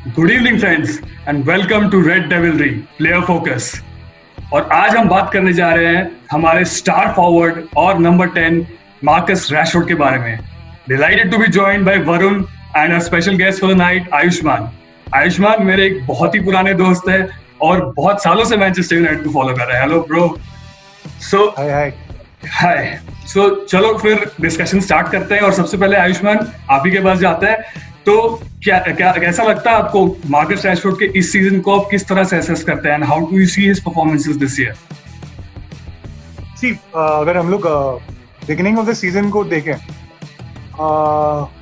Good evening friends and welcome to Red Devilry player focus. और आज हम बात करने जा रहे हैं हमारे स्टार फॉरवर्ड और नंबर 10 मार्कस रैशफोर्ड के बारे में। Delighted to be joined by Varun and a special guest for the night Ayushman. Ayushman मेरे एक बहुत ही पुराने दोस्त है और बहुत सालों से मैनचेस्टर यूनाइटेड को फॉलो कर रहे हैं। Hello bro. सो हाय। सो चलो फिर डिस्कशन स्टार्ट करते हैं और सबसे पहले आयुष्मान आप ही के पास जाते हैं। तो क्या क्या कैसा लगता है आपको मार्कस रैशफोर्ड के इस सीजन को आप किस तरह से असेस करते हैं and how do you see his performances this year? See अगर हम लोग बिगिनिंग ऑफ द सीजन को देखें,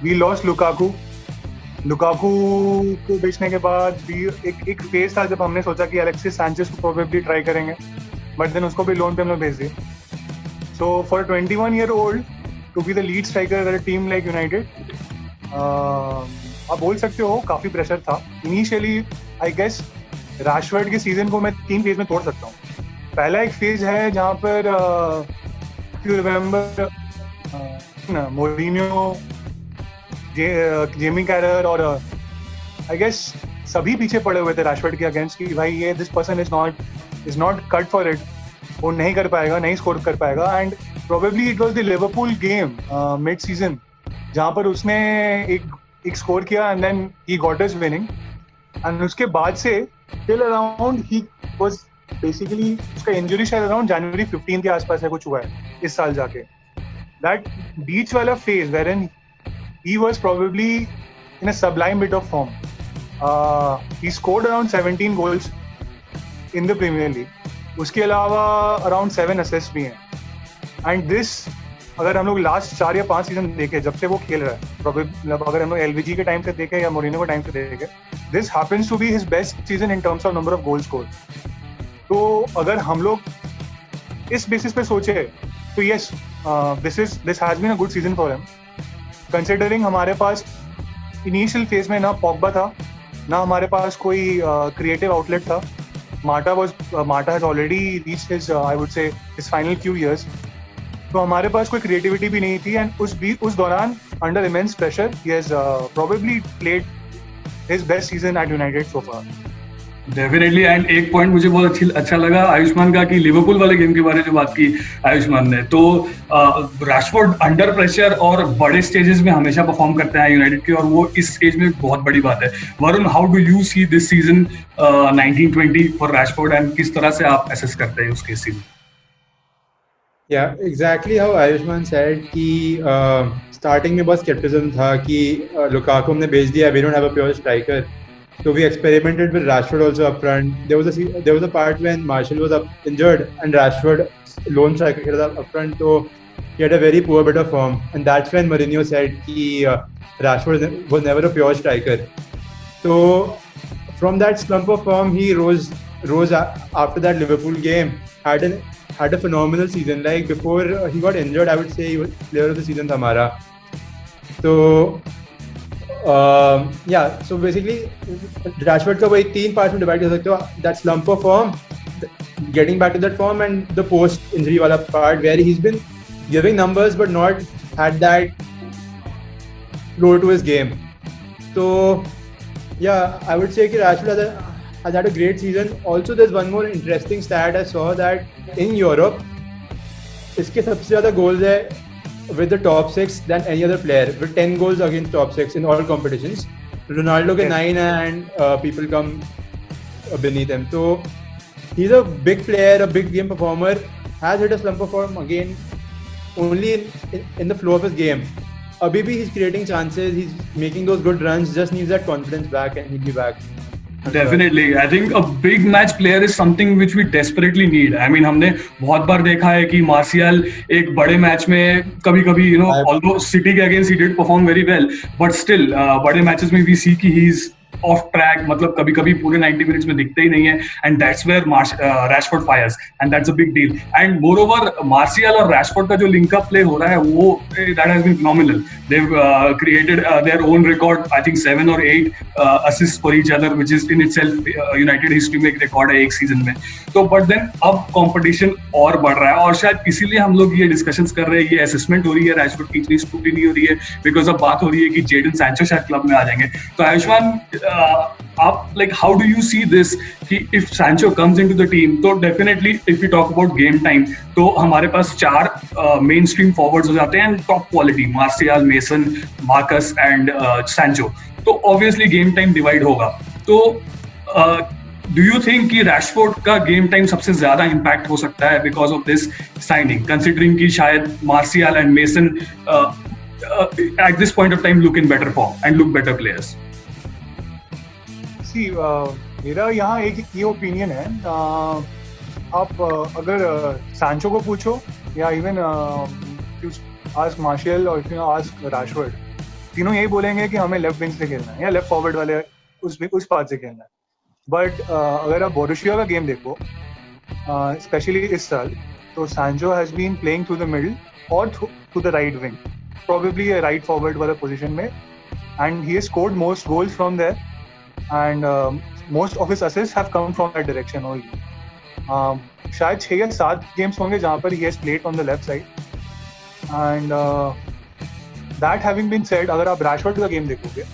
वी लॉस्ट लुकाकू को बेचने के बाद भी एक फेज था जब हमने सोचा कि अलेक्सिस सैंचेज को प्रोबेबली ट्राई करेंगे, बट देन उसको भी लोन पे हम लोग भेज दिए। So for 21-year-old to be the lead striker a team like United, आप बोल सकते हो काफी प्रेशर था इनिशियली। आई गेस रैशफोर्ड के सीजन को मैं 3 फेज में तोड़ सकता हूँ। पहला एक फेज है जहाँ पर यू रिमेम्बर मोरिन्यो, जेमी कैरर और आई गेस सभी पीछे पड़े हुए थे रैशफोर्ड के अगेंस्ट कि भाई ये this person is not cut for it, वो नहीं कर पाएगा, नहीं स्कोर कर पाएगा। And probably it was the Liverpool game mid season जहाँ पर उसने एक स्कोर किया and then he got his winning. And उसके बाद से till around he was basically, उसका इंजरी शायद अराउंड जनवरी 15 के आसपास है कुछ हुआ है इस साल जाके। दैट बीच वाला phase Warren he was probably in a sublime bit of form. He scored around 17 goals in the Premier League. उसके अलावा around 7 assists भी हैं। And this, अगर हम लोग लास्ट 4 या 5 सीजन देखें जब से वो खेल रहा है, probably अगर हम लोग LVG के टाइम से देखें या मोरिनो के टाइम से देखें, this happens to be his best season in terms of number of goals scored. तो अगर हम लोग इस बेसिस पे सोचे तो yes, this has been a good season for him. Considering हमारे पास इनिशियल फेज में ना पॉग्बा था, ना हमारे पास कोई क्रिएटिव आउटलेट था। माटा has already reached his I would say his final few years, तो हमारे पास कोई क्रिएटिविटी भी नहीं थी। एंड उस दौरान under immense pressure he has probably played his best season at United so far. Definitely. And एक पॉइंट मुझे बहुत अच्छा लगा आयुष्मान का कि लिवरपूल वाले गेम के बारे में जो बात की आयुष्मान ने, तो रैशफोर्ड अंडर प्रेशर और बड़े स्टेजेस में हमेशा परफॉर्म करते हैं यूनाइटेड के, और वो इस स्टेज में बहुत बड़ी बात है। Varun, how do you see this season 1920 for Rashford and किस तरह से आप असेस करते हैं उसके season? Yeah, exactly how Ayushman said कि starting में बहुत skepticism था कि लुकाकू हमने भेज दिया, we don't have a pure striker. So we experimented with Rashford also up front. There was a part when Martial was injured and Rashford lone striker खेला था up front, so he had a very poor bit of form. And that's when Mourinho said कि Rashford was never a pure striker. So from that slump of form, he rose after that Liverpool game. Had a phenomenal season. Like before he got injured, I would say he was player of the season था हमारा. So so basically Rashford का वही 3 parts में divide कर सकते हो। that slump of form, getting back to that form, and the post injury वाला part where he's been giving numbers but not had that flow to his game. So I would say कि Rashford has had a great season. Also there's one more interesting stat I saw, that in Europe इसके सबसे ज़्यादा goals है with the top 6 than any other player, with 10 goals against top 6 in all competitions. Ronaldo के 9 and people come beneath him. So he's a big player, a big game performer, has hit a slump of form again only in the flow of his game. Abhi bhi he's creating chances, he's making those good runs, just needs that confidence back and he'll be back. Definitely, I think a big match player is something which we desperately need. I mean, हमने बहुत बार देखा है कि martial एक बड़े match में कभी-कभी, you know, although City के against he did perform very well, but still बड़े मैचेस में we see कि he is off track, मतलब कभी-कभी पूरे 90 मिनट्स में दिखते ही नहीं है, and that's where Rashford fires, and that's a big deal. And moreover, martial और रैशफोर्ड का जो लिंक अप प्ले हो रहा है वो that has been phenomenal. They've created their own record, I think 7 or 8 assists for each other, which is in itself United history में एक record है एक सीजन में। तो but then अब कंपटीशन और बढ़ रहा है, और शायद इसीलिए हम लोग ये डिस्कशंस कर रहे हैं, ये असेसमेंट हो रही है रैशफोर्ड की इतनी स्क्रूटिनी हो रही है, बिकॉज अब बात हो रही है कि जेडन सैंचो शायद क्लब में आ जाएंगे। तो आयुष्मान, आप like how do you see this कि if Sancho comes into the team तो definitely if we talk about game time तो हमारे पास 4 mainstream forwards हो जाते हैं and top quality Martial, Mason, Marcus and Sancho. तो obviously game time divide होगा. तो do you think कि रैशफोर्ड का गेम टाइम सबसे ज्यादा इम्पैक्ट हो सकता है because of this signing, considering कि शायद martial and mason at this point of time look in better form and look better players? See, मेरा यहाँ एक ये ओपिनियन है, आप अगर सांचो को पूछो या इवन आस्क मार्शियल और आस्क रैशफोर्ड, तीनों यही बोलेंगे कि हमें लेफ्ट विंग से खेलना है या लेफ्ट फॉरवर्ड वाले उस पार्ट से खेलना है. बट अगर आप बोरुसिया का गेम देखो, स्पेशली इस साल, तो Sancho has been playing through the middle और through the right wing, probably a right forward वाला position में, and he has scored most goals from there, and most of his assists have come from that direction only. शायद 6 या 7 games होंगे जहाँ पर he has played on the left side, and that having been said, अगर आप Rashford का game देखोगे,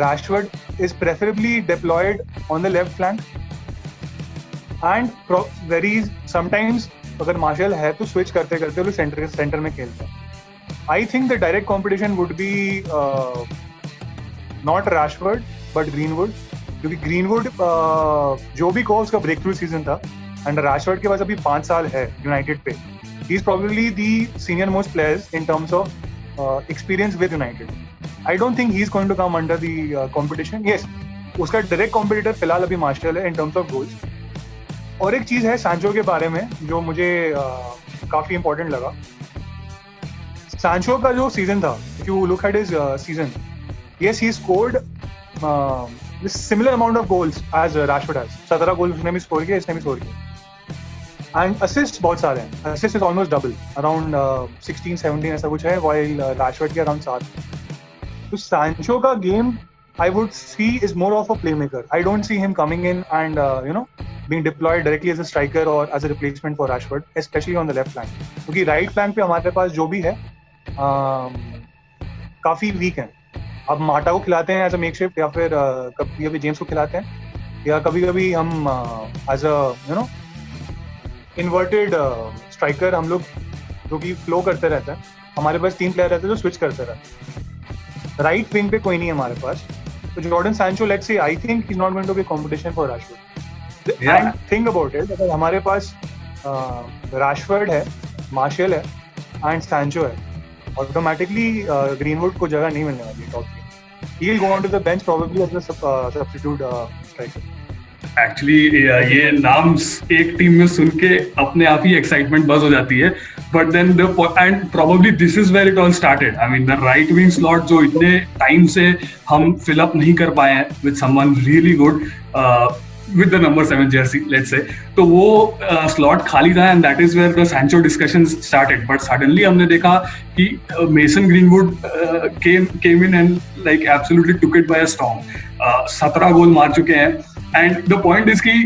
Rashford is preferably deployed on the left flank, and very sometimes अगर Martial है तो switch करते करते वो center में खेलते हैं. I think the direct competition would be not Rashford but Greenwood, क्योंकि Greenwood जो भी कहो उसका breakthrough season था, and Rashford के पास अभी 5 साल है United पे. He is probably the senior most players in terms of experience with United. I don't think he is going to come under the competition. Yes, उसका direct competitor फिलहाल अभी Martial है in terms of goals. और एक चीज है सांचो के बारे में जो मुझे काफी important लगा. सांचो का जो सीजन था, if you look at his season, yes, he scored similar amount of goals as Rashford has. 17 गोल उसने भी स्कोर किया, इसने भी स्कोर किया. एंड असिस्ट बहुत सारे हैं, assist is almost double, around 16-17 ऐसा कुछ है, while Rashford के अराउंड 7. तो सांचो का game I would see is more of a playmaker. I don't see him coming in and being deployed directly as a striker or as a replacement for Rashford, especially on the left flank. क्योंकि right flank पे हमारे पास जो भी है काफी week है. अब माटा को खिलाते हैं एज अ मेकशिफ्ट, या फिर कभी कभी जेम्स को खिलाते हैं, या कभी कभी हम एज अ इन्वर्टेड स्ट्राइकर हम लोग जो कि फ्लो करते रहते हैं. हमारे पास 3 प्लेयर रहते हैं जो स्विच करते रहते हैं. राइट विंग पे कोई नहीं है हमारे पास. तो Jordan Sancho, let's say, I think he is not going to be competition for Rashford. And think about it, अगर हमारे पास रैशफोर्ड है, मार्शियल है एंड सैंचो है, ऑटोमेटिकली ग्रीनवुड को जगह नहीं मिलने वाली टॉप में. He will go on to the bench probably as a substitute striker. Actually ये नाम एक टीम में सुन के अपने आप ही एक्साइटमेंट बज हो जाती है, but then and probably this is where it all started. I mean the right wing slot जो इतने टाइम से हम फिल अप नहीं कर पाए हैं with someone really good with the number 7 jersey, let's say, तो वो slot खाली था, and that is where the Sancho discussions started. But suddenly हमने देखा कि Mason Greenwood came in and like absolutely took it by a storm. 17 गोल मार चुके हैं, and the point is कि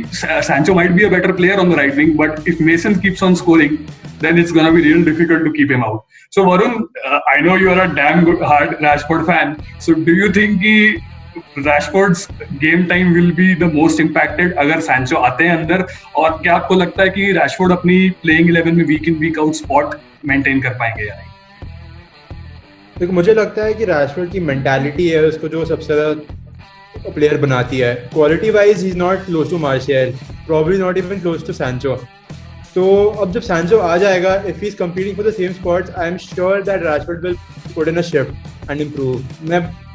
Sancho might be a better player on the right wing, but if Mason keeps on scoring, then it's gonna be real difficult to keep him out. So Varun, I know you are a damn good hard Rashford fan. So do you think कि Rashford's game time will be the most impacted अगर Sancho आते हैं अंदर, और क्या आपको लगता है कि Rashford अपनी playing 11 में week in week out spot maintain कर पाएंगे या नहीं? देखो, मुझे लगता है कि Rashford की mentality है उसको जो सबसे ज़्यादा प्लेयर बनाती है. Quality wise he is not close to Martial, probably not even close to Sancho. तो अब जब Sancho आ जाएगा, if he is competing for the same spots, I am sure that Rashford will put in a shift and improve.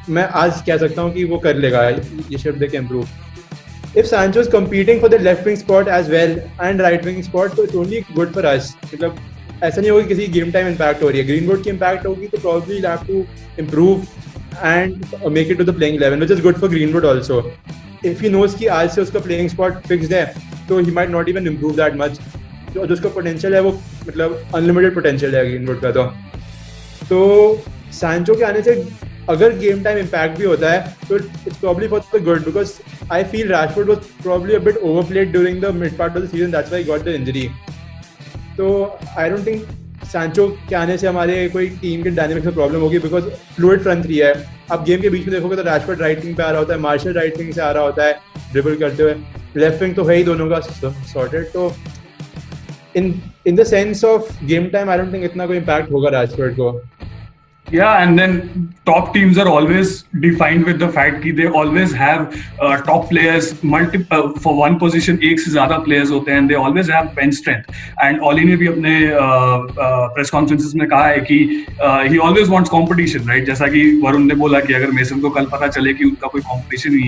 मैं आज कह सकता हूँ कि वो कर लेगा ये शिफ्ट देके improve. If Sancho is competing for the left wing spot as well and right wing spot, तो it's only good for us. मतलब ऐसा नहीं होगा कि किसी गेम टाइम इम्पैक्ट हो रही है. ग्रीनवुड की इम्पैक्ट होगी तो probably he'll have to improve and make it to the playing 11, which is good for Greenwood also. If he knows कि आज से उसका playing spot fixed है, तो he might not even improve that much. जो उसका पोटेंशियल है वो मतलब अनलिमिटेड पोटेंशियल है ग्रीनवुड का. तो Sancho के आने से अगर गेम टाइम इम्पैक्ट भी होता है तो it's probably for the good, because I feel Rashford was probably a bit overplayed during the mid part of the season, that's why he got the injury. So I don't think Sancho के आने से हमारे कोई team के dynamics में problem होगी, because fluid front three है. अब गेम के बीच में देखोगे तो रैशफोर्ड राइट विंग पे आ रहा होता है, मार्शल राइट विंग से आ रहा होता है ड्रिबल करते हुए, लेफ्ट विंग तो है ही दोनों का सॉर्टेड. तो in the sense of game time, I don't think इतना कोई impact होगा रैशफोर्ड को. Yeah, and then top teams are always defined with the fact that they always have top players, for one position एक से ज़्यादा players होते हैं, and they always have bench strength. And Oli ने भी अपने press conferences में कहा है कि he always wants competition, right? जैसा कि वरुण ने बोला कि अगर मेसन को कल पता चले कि उनका कोई competition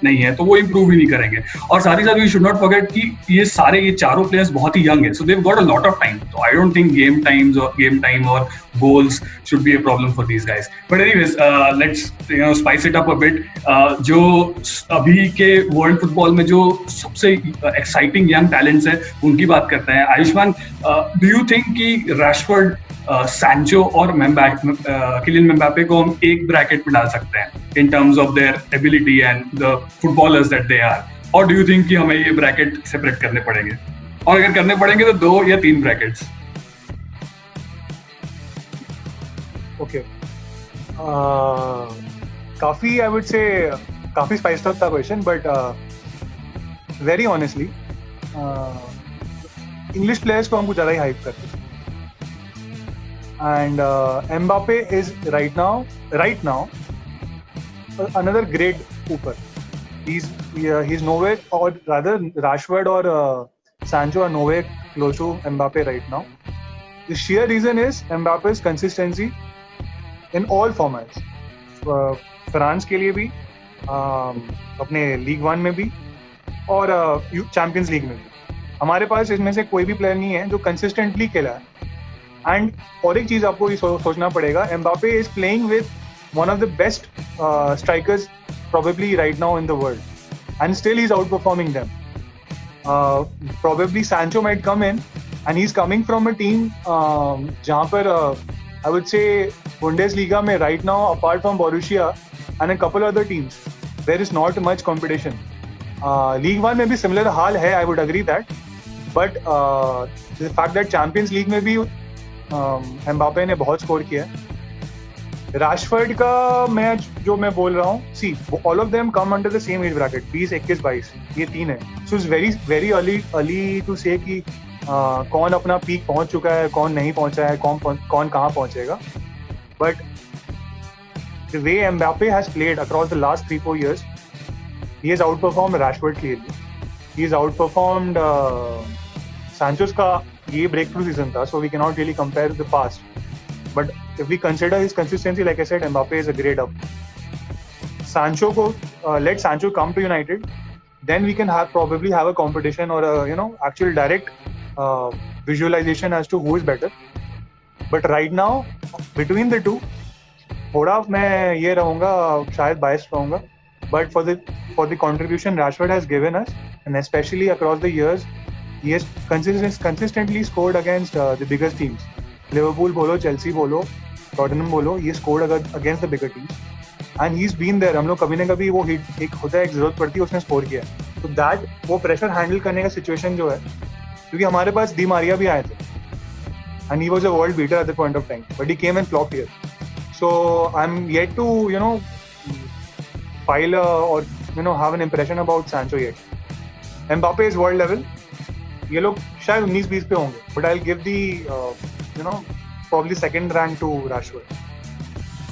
नहीं है तो वो improve ही नहीं करेंगे. और साथ ही साथ we should not forget कि ये चारों players बहुत ही young हैं, so they've got a lot of time. So I don't think game time or goals should be a problem for these guys. But anyways, let's spice it up a bit. जो अभी के world football में जो सबसे exciting young talents हैं उनकी बात करते हैं. आयुष्मान, डू यू थिंक कि रैशफोर्ड, सैंचो और किलियन एम्बापे को हम एक ब्रैकेट में डाल सकते हैं in terms of their ability and the footballers that they are, और डू यू थिंक कि हमें ये ब्रैकेट सेपरेट करने पड़ेंगे, और अगर करने पड़ेंगे तो 2 या 3 ब्रैकेट्स? Okay. काफी I would say काफी spiced up था question, but very honestly English players को हमको ज़्यादा ही hype करते हैं. And Mbappe is right now another grade ऊपर. He's nowhere, or rather Rashford or Sancho are nowhere close to Mbappe right now. The sheer reason is Mbappe's consistency in all formats. France के लिए भी, अपने league 1 में भी, और champions League में भी. हमारे पास इसमें से कोई भी प्लेयर नहीं है जो कंसिस्टेंटली खेला है. एंड और एक चीज आपको ये सोचना पड़ेगा, Mbappe is playing with one of the best strikers probably right now in the world, and still he's outperforming them. Probably Sancho might come in, and he's coming from a team जहाँ पर I would say Bundesliga में right now, apart from Borussia and a couple other teams, there is not much competition. League 1 में भी similar हाल है, I would agree that, but the fact that Champions League में भी Mbappe ने बहुत score किया है. राशफोर्ड का मैच जो मैं बोल रहा हूँ, see all of them come under the same age bracket, 20, 21, 22, ये 3 है. So it's very early to say कि कौन अपना पीक पहुंच चुका है, कौन नहीं पहुंचा है, कौन कहाँ पहुंचेगा. But the way Mbappe has played across the last 3-4 years, he has outperformed Rashford clearly. He has outperformed Sancho's का ये breakthrough season था, so we cannot really compare the past. But if we consider his consistency, like I said, Mbappe is a grade up. Sancho को let Sancho come to United, then we can probably have a competition or a actual direct visualization as to who is better. But right now, between the two, थोड़ा मैं ये रहूँगा, शायद biased रहूँगा. But for the contribution Rashford has given us, and especially across the years, he has consistently scored against the biggest teams. Liverpool बोलो, Chelsea बोलो, Tottenham बोलो, he scored against the bigger teams, and he's been there. हम लोग कभी ना कभी वो hit एक होता है, एक जरूरत पड़ती है, उसने स्कोर किया. तो दैट वो प्रेशर हैंडल करने का सिचुएशन जो है, क्योंकि हमारे पास डी मारिया भी आए थे, and he was a world beater at the point of time, but he came and flopped here. So I'm yet to file or have an impression about Sancho yet. Mbappe is world level. ये लोग शायद 19-20 पे होंगे, but I'll give the probably second rank to Rashford.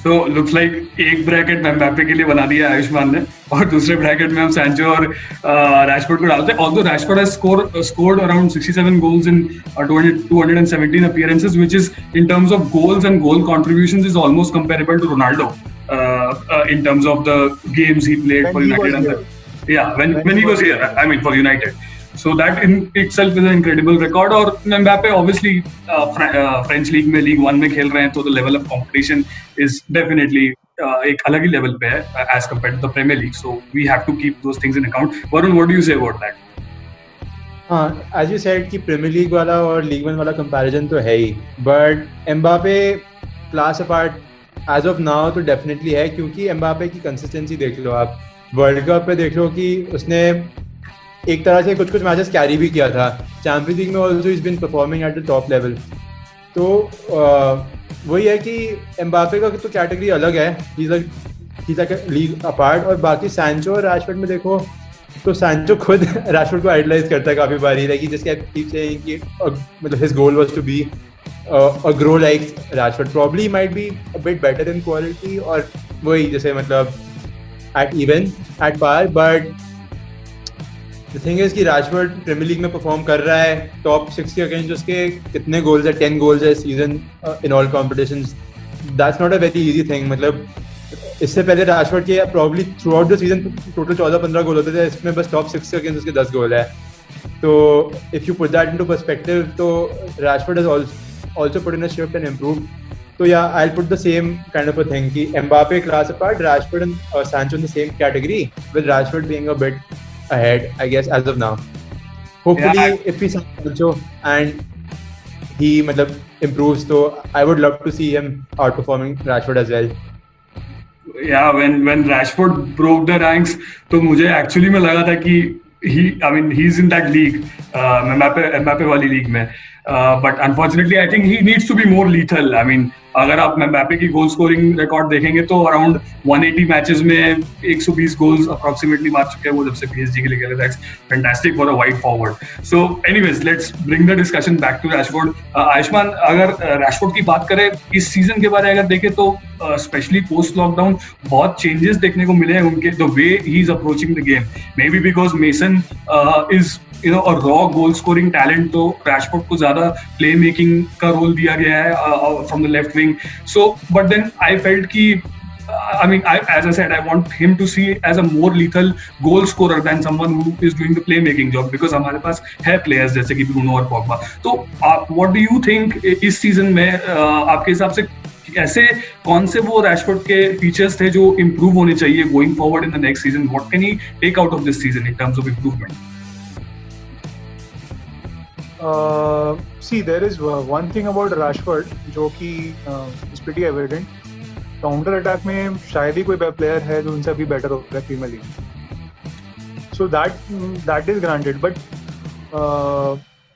So looks like एक bracket में Mbappe के लिए बना दिया आयुष्मान ने, और दूसरे ब्रैकेट में हम सैंचो और रैशफोर्ड को डालते हैं. Although Rashford has scored around 67 goals in 217 appearances, which is in terms of goals and goal contributions is almost comparable to Ronaldo in terms of the games he played for United. When he was here, I mean for United. So that in itself is an incredible record. और Mbappe obviously French league में, League 1 में खेल रहे हैं, तो the level of competition is definitely एक अलग ही level पे है as compared to the Premier League. So we have to keep those things in account. Varun, what do you say about that? As you said कि Premier League वाला और League 1 वाला comparison तो है ही, but Mbappe class apart as of now तो definitely है, क्योंकि Mbappe की consistency देख लो आप, World Cup पे देख लो कि उसने एक तरह से कुछ मैचेस कैरी भी किया था. चैंपियंस लीग में also is been performing at the top level. तो वही है कि एम्बापे का तो कैटेगरी अलग है, he's like a league apart। और बाकी सैंचो और रैशफोर्ड में देखो तो सैंचो खुद रैशफोर्ड को आइडलाइज करता है काफी बारी, लाइक जैसे आप कीप सेइंग कि मतलब his goal was to be grow like Rashford। Probably might be a bit better in quality, और वही जैसे मतलब at par, but the thing is कि Rashford प्रीमियर लीग में परफॉर्म कर रहा है, टॉप 6 के अगेंस्ट उसके कितने गोल्स है, 10 गोल्स है season in all competitions. That's not a very easy thing. मतलब इससे पहले Rashford के probably through out the season total 14-15 गोल होते थे, इसमें बस टॉप 6 के अगेंस्ट उसके 10 गोल है। तो if you put that into perspective, तो Rashford has also put in a shift and improved. So yeah, I'll put the same kind of a thing कि Mbappe class apart, Rashford and Sancho in the same category, with Rashford being a bit ahead, I guess, as of now. Hopefully, if we sign Sancho and he मतलब improves, so I would love to see him outperforming Rashford as well. Yeah, when Rashford broke the ranks, तो मुझे actually में लगा था कि he's in that league, Mbappe वाली league में, but unfortunately I think he needs to be more lethal. I mean, अगर आप Mbappe की गोल स्कोरिंग रिकॉर्ड देखेंगे तो अराउंड 180 मैचेस में 120 गोल्स अप्रोक्सीमेटली मार चुके हैं वो जब से PSG के लिए खेले। That's fantastic for a wide forward. So anyways, let's bring the discussion back to Rashford. Ayushman, अगर रैशफोर्ड की बात करें इस सीजन के बारे में अगर देखें तो स्पेशली पोस्ट लॉकडाउन बहुत चेंजेस देखने को मिले हैं उनके, the way he is approaching the game. May be because mason is a raw goal scoring talent, तो रैशफोर्ड को ज्यादा प्ले मेकिंग का रोल दिया गया है from the left wing. So but then I felt कि as I said, I want him to see as a more lethal goal scorer than someone who is doing the playmaking job, because हमारे पास है players जैसे कि Bruno और Pogba. तो what do you think इस season में आपके हिसाब से ऐसे कौन से वो रैशफोर्ड के फीचर्स थे जो इम्प्रूव होने चाहिए going forward in the next season? What can he take out of this season in terms of improvement? See, there is one thing about Rashford जो कि is pretty evident. Counter attack में शायद ही कोई player है जो उनसे अभी better होगा Premier League. So that is granted, but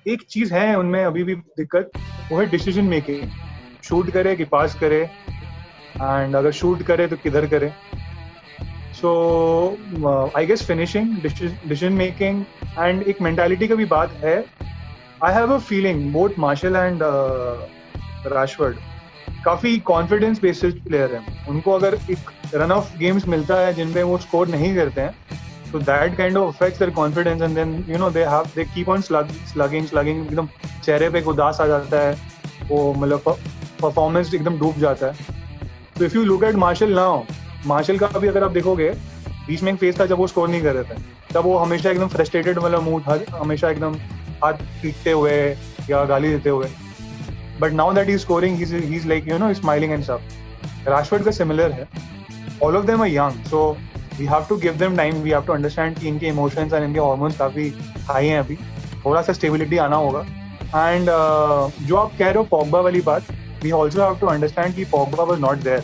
एक चीज है उनमें अभी भी दिक्कत, वो है डिसीजन मेकिंग। शूट करे कि पास करे, एंड अगर शूट करे तो किधर करे। So I guess finishing, decision making and एक मेंटालिटी का भी बात है। I have a feeling both Martial and Rashford काफी कॉन्फिडेंस बेस्ड प्लेयर हैं। उनको अगर एक रन ऑफ गेम्स मिलता है जिनपे वो स्कोर नहीं करते हैं, तो that kind of affects their confidence, and then you know they keep on slugging, एकदम चेहरे पे एक उदास आ जाता है, वो मतलब परफॉर्मेंस एकदम डूब जाता है। तो if you look at Martial now, Martial का भी अगर आप देखोगे, बीच में एक फेज था जब वो स्कोर नहीं कर रहे थे, तब वो हमेशा एकदम फ्रस्ट्रेटेड वाला मूड था, हमेशा एकदम हाथ पीटते हुए या गाली देते हुए। But now that he scoring, he is like you know smiling and stuff. Rashford का सिमिलर है। All of them are young, so we have to give them time, we have to understand कि इनके emotions और इनके hormones काफी high हैं, अभी थोड़ा सा स्टेबिलिटी आना होगा। एंड जो आप कह रहे हो पॉग्बा वाली बात, we also have to understand कि Pogba was not there.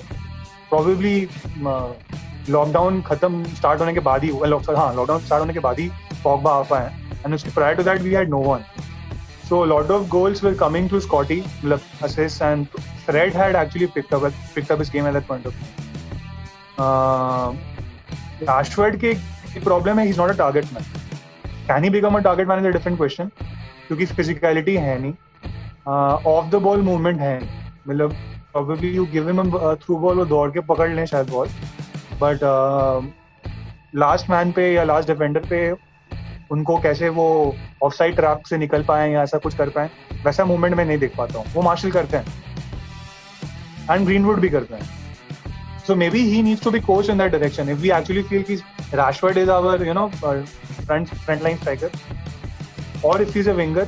Probably lockdown start होने के बाद ही लॉकडाउन स्टार्ट होने के बाद ही पॉग्बा आ पाए, and prior to that we had no one. So a lot of goals were coming through Scotty, assists, and Fred had actually picked up his game at that point of time. Rashford की problem है, he's not a target man. Can he become a target man is a different question, क्योंकि physicality है नहीं, off the ball movement है, मतलब probably you give him a through ball, वो दौड़ के पकड़ लें शायद बॉल, but last man पे या last defender पे उनको कैसे वो ऑफसाइड ट्रैप से निकल पाए या ऐसा कुछ कर पाए, वैसा मूवमेंट मैं नहीं देख पाता हूँ। वो मार्शल करते हैं एंड ग्रीनवुड भी करते हैं। So maybe he needs to be coached in that direction if we actually feel कि Rashford is our you know front line striker, और if he is a winger,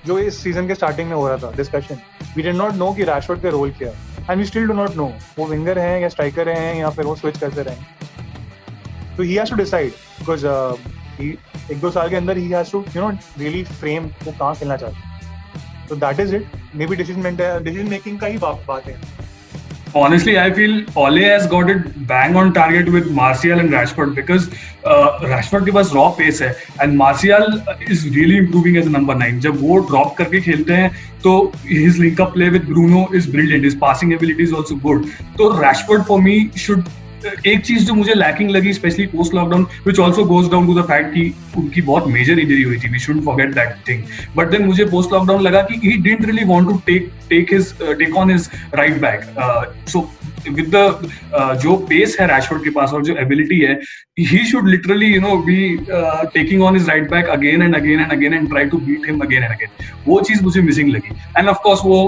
जो इस season के starting में हो रहा था discussion, we did not know कि रैशफोर्ड का रोल क्या है, and we still do not know वो विंगर हैं या स्ट्राइकर हैं या फिर वो स्विच करते रहेंगे। तो he has to decide, because 1-2 साल के अंदर ही has to you know really frame वो कहाँ खेलना चाहते हैं। तो that is it, maybe decision making का ही बात है। honestly, I feel Ole has got it bang on target with Martial and Rashford because Rashford के पास raw pace है and Martial is really improving as a number 9. जब वो drop करके खेलते हैं तो his link up play with Bruno is brilliant. His passing ability is also good. तो Rashford for me should एक चीज जो मुझे लैकिंग लगी specially post lockdown which also goes down to the fact कि उनकी बहुत मेजर इंजरी हुई थी, we shouldn't forget that thing, but then मुझे पोस्ट लॉकडाउन लगा कि he didn't really want to take on his right back, so with the जो pace है रैशफोर्ड के पास और जो एबिलिटी है, he should literally be taking on his right back again and again and again and try to beat him again and again. वो चीज मुझे मिसिंग लगी. एंड ऑफ कोर्स वो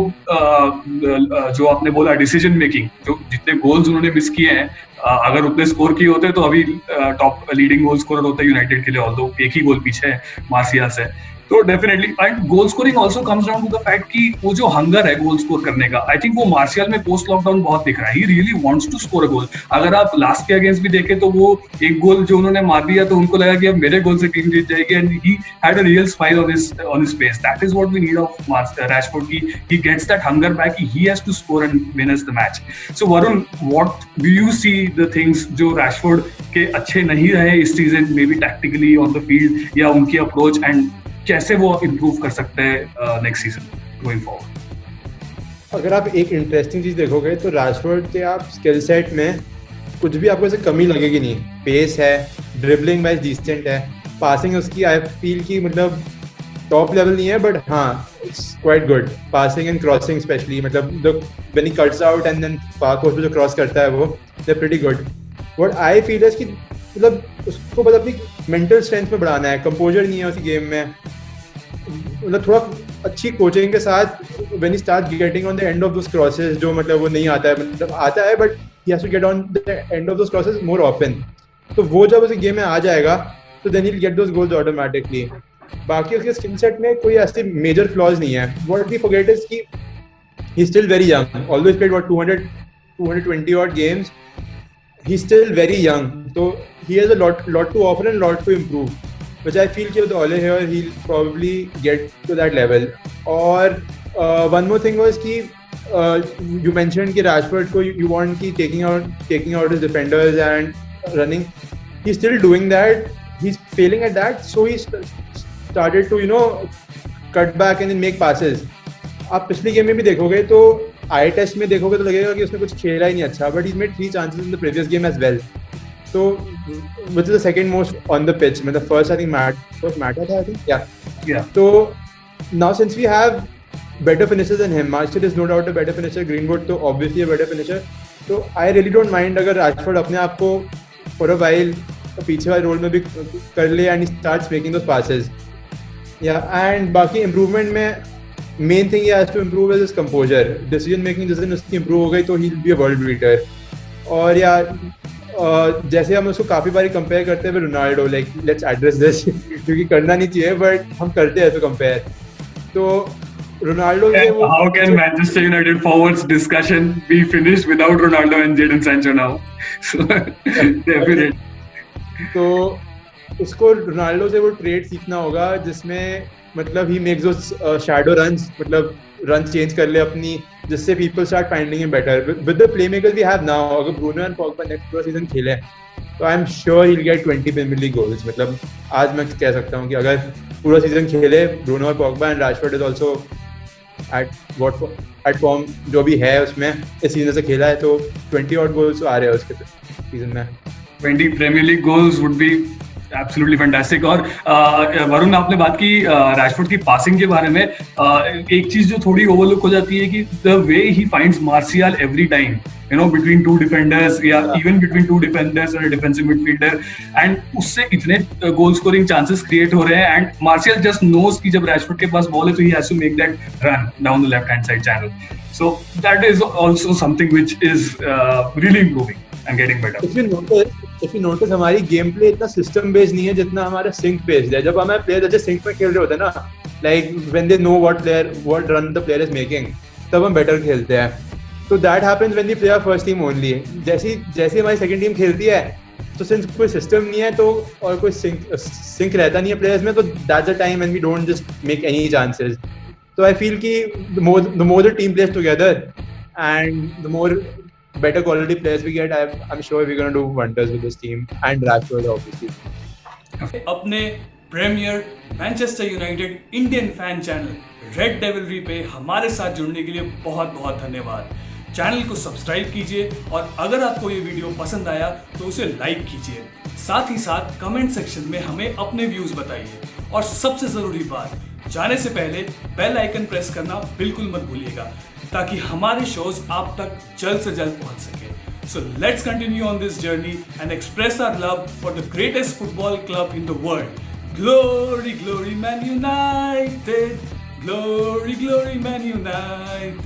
जो आपने बोला डिसीजन मेकिंग, जो जितने गोल्स उन्होंने मिस किए हैं, अगर उतने स्कोर किए होते तो अभी टॉप लीडिंग गोल स्कोरर होता है यूनाइटेड के लिए, ऑल्दो एक ही गोल पीछे है मार्शियल से. तो definitely and goal scoring also comes down to the fact कि वो जो हंगर है गोल स्कोर करने का, आई थिंक वो मार्शियल में पोस्ट लॉकडाउन बहुत दिख रहा है. He really wants to score a goal. अगर आप लास्ट के अगेंस्ट भी देखें तो वो एक गोल जो उन्होंने मार दिया तो उनको लगा कि अब मेरे गोल से टीम जीत जाएगी, and he had a real smile on his face. That is what we need of Rashford, की he gets that hunger back, he has to score and win us the match. So Varun, what do you see the things जो Rashford के अच्छे नहीं रहे इस season, maybe tactically on the field या उनकी approach, and कैसे वो इम्प्रूव कर सकते हैं नेक्स्ट सीजन गोइंग फॉरवर्ड? अगर आप एक इंटरेस्टिंग चीज देखोगे तो रैशफोर्ड के आप स्किल सेट में कुछ भी आपको ऐसे कमी लगेगी नहीं. पेस है, ड्रिबलिंग वाइज डिसेंट है, पासिंग उसकी आई फील की मतलब टॉप लेवल नहीं है, बट हाँ it's quite good. Passing and crossing specially, मतलब when he cuts out and then far post पे जो क्रॉस करता है वो they are pretty good. What I feel is कि मतलब उसको बस अपनी मेंटल स्ट्रेंथ पे बढ़ाना है. कंपोजर नहीं है उसी गेम में, मतलब थोड़ा अच्छी कोचिंग के साथ when he start getting on the end of those crosses, जो मतलब वो नहीं आता है, मतलब आता है but he has to get on the end of those crosses more often. तो वो जब उस गेम में आ जाएगा तो then he will get those goals automatically. बाकी उसके स्किल सेट में कोई ऐसे मेजर फ्लॉज नहीं है. व्हाट वी फॉरगेट इज कि he is still very young, although he played what 220 odd games, he's still very young, so he has a lot to offer and lot to improve, which I feel कि with Ole here he'll probably get to that level. और one more thing was कि you mentioned कि Rashford को you want कि taking out his defenders and running. He's still doing that. He's failing at that, so he started to cut back and then make passes. आप पिछली game में भी देखोगे तो आई टेस्ट में देखोगे तो लगेगा कि उसने कुछ खेला ही नहीं अच्छा, but he made 3 chances in the previous game as well. So which is the second most on the pitch. मतलब first I think Mata था, I think yeah. So now since we have better finishers than him, Martial is no doubt a better finisher, Greenwood तो obviously a better finisher. So I really don't mind अगर Rashford अपने आप को for a while पीछे वाले role में भी कर ले and he starts making those passes. Yeah, and बाकी improvement में main thing he has to improve is his composure. Decision making जिस दिन उसकी improve हो गई तो he'll be a world beater. और यार जैसे हम उसको काफी बारी कंपेयर करते हैं Ronaldo, like let's address this क्योंकि करना नहीं चाहिए बट हम करते हैं तो कंपेयर. तो रोनाल्डो के वो how can Manchester United forwards discussion be finished without Ronaldo and Jadon Sancho now? So definitely. तो उसको रोनाल्डो से वो ट्रेड सीखना होगा जिसमें मतलब he makes those shadow runs, मतलब रन चेंज कर ले अपनी, जिससे people start finding him better with the playmakers we have now. अगर ब्रूनो एंड पॉग्बा नेक्स्ट पूरा सीजन खेले तो I am sure he will get 20 Premier League goals. मतलब आज मैं कह सकता हूं कि अगर पूरा सीजन खेले ब्रूनो और Pogba and Rashford is also at form जो भी है उसमें इस सीजन से खेला है तो 20 odd गोल्स आ रहे हैं उसके सीजन में. 20 Premier League goals would be absolutely fantastic. और वरुण, आपने बात की रैशफोर्ड की पासिंग के बारे में. एक चीज जो थोड़ी ओवरलुक हो जाती है कि the way he finds martial every time, between two defenders या even between two defenders and a defensive midfielder, and उससे इतने गोल स्कोरिंग चांसेस क्रिएट हो रहे हैं. एंड मार्शियल जस्ट नोज कि जब रैशफोर्ड के पास बॉल है तो he has to make that run down the left hand side channel. So that is also something which is really improving and getting better. If you notice हमारी game play इतना system based नहीं है जितना हमारा sink based है. जब हमारे player जैसे सिंक में खेल रहे होते हैं ना, like when they know what run the player is making, तब हम बेटर खेलते हैं. तो that happens when we play our first team only. जैसे हमारी सेकंड टीम खेलती है तो सिंस कोई सिस्टम नहीं है तो और कोई सिंक रहता नहीं है प्लेयर्स में, तो that's the time when we don't just make any chances. तो आई फील कि the more the team plays together and the more better quality players we get, I'm sure we're going to do wonders with this team and Rashford obviously. अपने Premier Manchester United Indian fan channel Red Devilry पे हमारे साथ जुड़ने के लिए बहुत बहुत धन्यवाद। चैनल को सब्सक्राइब कीजिए और अगर आपको ये वीडियो पसंद आया तो उसे लाइक कीजिए। साथ ही साथ कमेंट सेक्शन में हमें अपने व्यूज बताइए और सबसे ज़रूरी बात, जाने से पहले बेल आइकन प्रेस करना बिल्कुल मत भूलिएगा ताकि हमारे शोज आप तक जल्द से जल्द पहुंच सके। So let's continue on this journey and express our love for the greatest football club in the world. Glory, glory, Man United! Glory, glory, Man United!